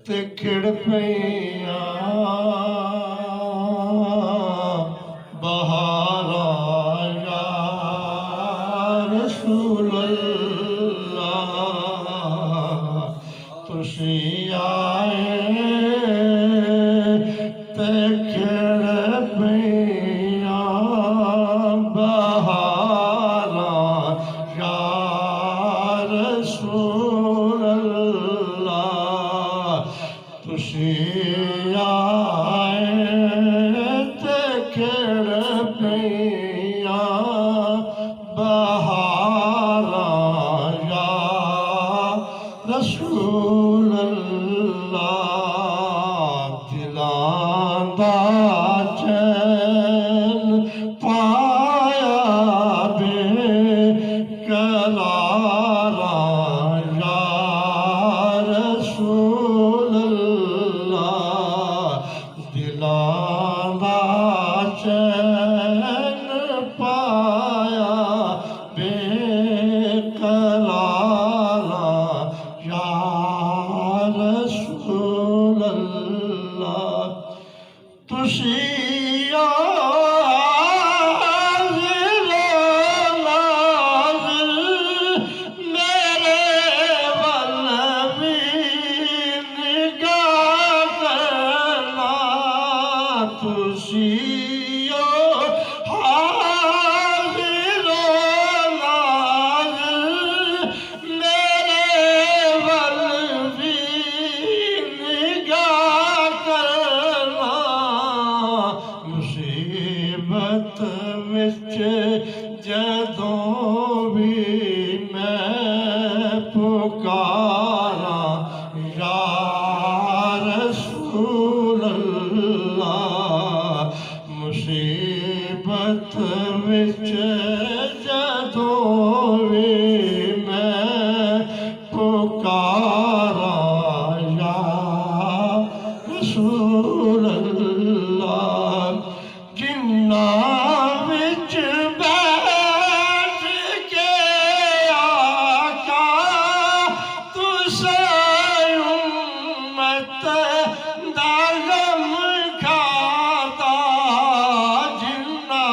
ते खिड़ पईया बहारा या रसूल अल्लाह तुसी आए ते खिड़ पईया बहारा या रसूल अल्लाह तुसी आए ते खिड़ पईया बहारा या रसूल अल्लाह दिलां दा चैन पाया बे करारा या रसूल अल्लाह दिलां दा चैन पाया बेकरारा या रसूल अल्लाह तुसी तुसियो हाज़िरो नाज़िर मेरे वल भी निगाह करना मुसीबत विच जदों भी मैं पुकारा या रसूल अल्लाह मुसीबत विच जदों भी मैं पुकारा या रसूल अल्लाह जिन्ना विच बैठ के आका तुसे उम्मत दा गम खाता जिन्ना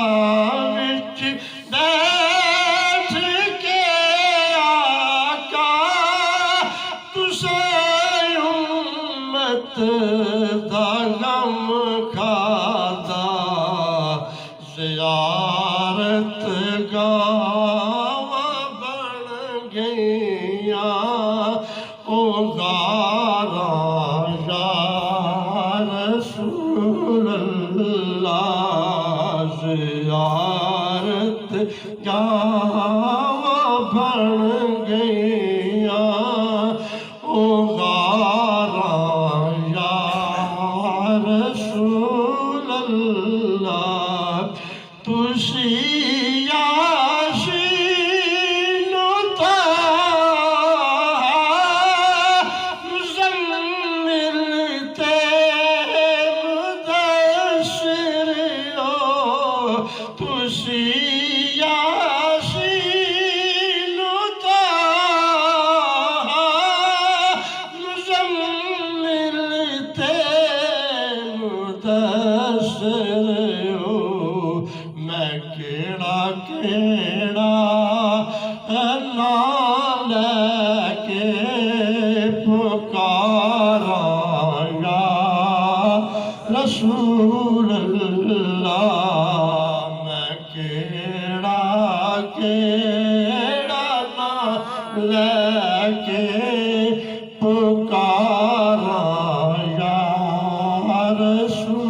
विच बैठ के आका तुसे उम्मत दा गम खाता ज़ियारत गावां बन गईया ओ गारा या रसूल अल्लाह ज़ियारत गावां बन गईया ओ गारा या रसूल अल्लाह तुसी यासीन ताहा मुज़म्मिल ते मुदस्सिर हो तुसी यासीन ताहा मुज़म्मिल ते मुदस्सिर हो मैं केड़ा केड़ा नाम लेके पुकारा या रसूल अल्लाह मैं केड़ा केड़ा नाम लेके पुकारा या रसूल